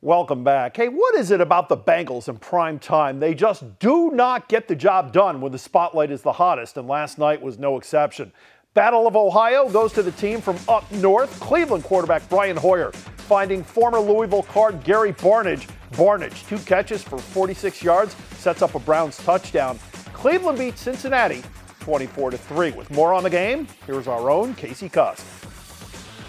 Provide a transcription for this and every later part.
Welcome back. Hey, what is it about the Bengals in prime time? They just do not get the job done when the spotlight is the hottest, and last night was no exception. Battle of Ohio goes to the team from up north. Cleveland quarterback Brian Hoyer finding former Louisville Card Gary Barnidge. Barnidge, 2 catches for 46 yards, sets up a Browns touchdown. Cleveland beats Cincinnati 24-3. With more on the game, here's our own Casey Cust.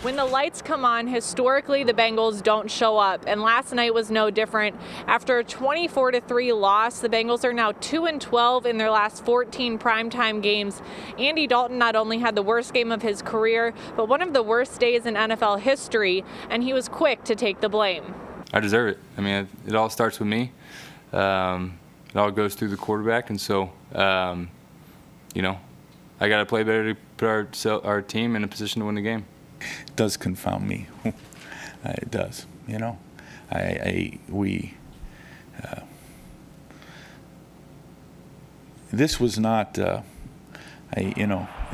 When the lights come on, historically the Bengals don't show up, and last night was no different. After a 24-3 loss, the Bengals are now 2-12 in their last 14 primetime games. Andy Dalton not only had the worst game of his career, but one of the worst days in NFL history, and he was quick to take the blame. I deserve it. I mean, it all starts with me. It all goes through the quarterback, and so, you know, I got to play better to put our team in a position to win the game. It does confound me. It does, you know. This was not,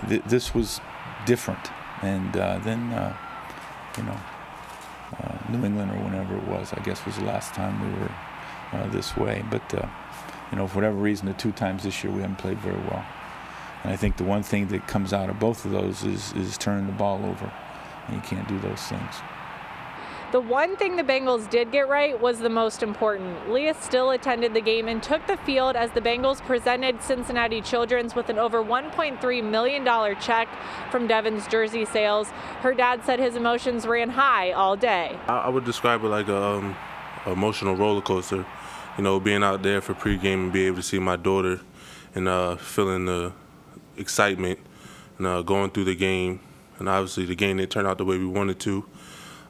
this was different. And then, New England or whenever it was, I guess was the last time we were this way. But, for whatever reason, the 2 times this year we haven't played very well. And I think the one thing that comes out of both of those is turning the ball over. And you can't do those things. The one thing the Bengals did get right was the most important. Leah Still attended the game and took the field as the Bengals presented Cincinnati Children's with an over $1.3 million check from Devon's jersey sales. Her dad said his emotions ran high all day. I would describe it like a emotional roller coaster. You know, being out there for pregame and be able to see my daughter and feeling the excitement and going through the game. And obviously the game didn't turn out the way we wanted to.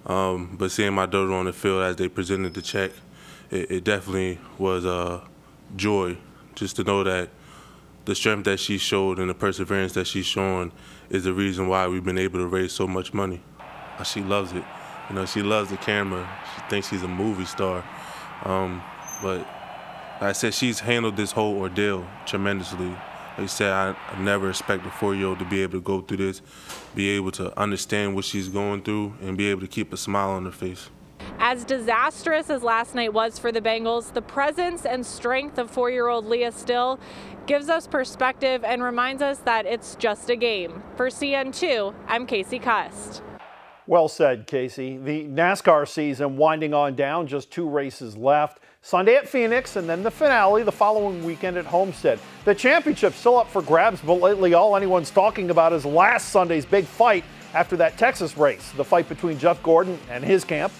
But seeing my daughter on the field as they presented the check, it definitely was a joy just to know that the strength that she showed and the perseverance that she's showing is the reason why we've been able to raise so much money. She loves it. You know, she loves the camera. She thinks she's a movie star. But like I said, she's handled this whole ordeal tremendously. Like I said, I never expect a 4-year-old to be able to go through this, be able to understand what she's going through, and be able to keep a smile on her face. As disastrous as last night was for the Bengals, the presence and strength of 4-year-old Leah Still gives us perspective and reminds us that it's just a game. For CN2, I'm Casey Cust. Well said, Casey. The NASCAR season winding on down, just 2 races left. Sunday at Phoenix, and then the finale the following weekend at Homestead. The championship's still up for grabs, but lately all anyone's talking about is last Sunday's big fight after that Texas race, the fight between Jeff Gordon and his camp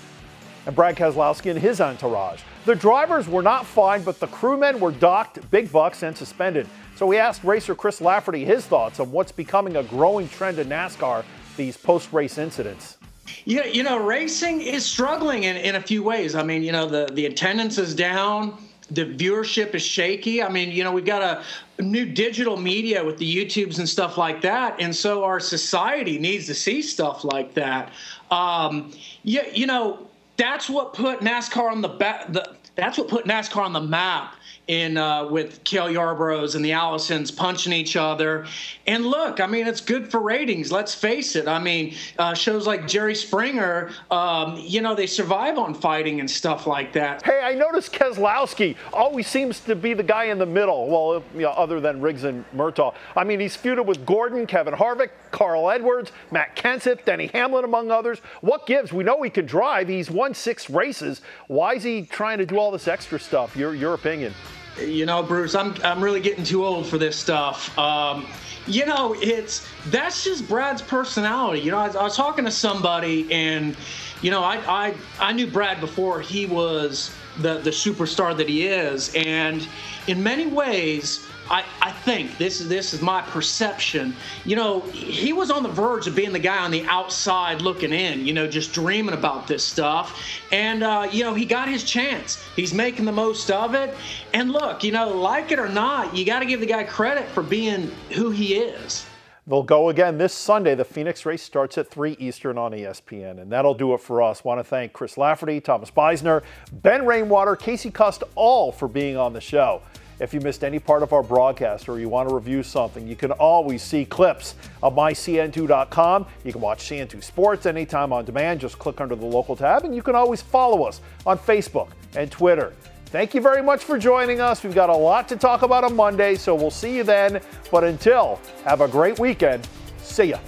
and Brad Keselowski and his entourage. The drivers were not fined, but the crewmen were docked big bucks and suspended. So we asked racer Chris Lafferty his thoughts on what's becoming a growing trend in NASCAR, these post-race incidents. Yeah, you know, racing is struggling in a few ways. I mean, you know, the attendance is down. The viewership is shaky. I mean, you know, we've got a new digital media with the YouTubes and stuff like that. And so our society needs to see stuff like that. Yeah, you know, that's what put NASCAR on that's what put NASCAR on the map in with Cale Yarborough's and the Allisons punching each other. And look, I mean, it's good for ratings. Let's face it. I mean, shows like Jerry Springer, you know, they survive on fighting and stuff like that. Hey, I noticed Keselowski always seems to be the guy in the middle. Well, you know, other than Riggs and Murtaugh. I mean, he's feuded with Gordon, Kevin Harvick, Carl Edwards, Matt Kenseth, Denny Hamlin, among others. What gives? We know he can drive. He's won 6 races. Why is he trying to do all this extra stuff? Your opinion. You know, Bruce, I'm really getting too old for this stuff. You know, that's just Brad's personality. You know, I was talking to somebody, and you know, I knew Brad before he was the superstar that he is, and in many ways, I think this is my perception. You know, he was on the verge of being the guy on the outside looking in, you know, just dreaming about this stuff. And, you know, he got his chance. He's making the most of it. And look, you know, like it or not, you got to give the guy credit for being who he is. They'll go again this Sunday. The Phoenix race starts at 3 Eastern on ESPN. And that'll do it for us. Want to thank Chris Lafferty, Thomas Beisner, Ben Rainwater, Casey Cust, all for being on the show. If you missed any part of our broadcast or you want to review something, you can always see clips of mycn2.com. You can watch CN2 Sports anytime on demand. Just click under the local tab, and you can always follow us on Facebook and Twitter. Thank you very much for joining us. We've got a lot to talk about on Monday, so we'll see you then. But until, have a great weekend. See ya.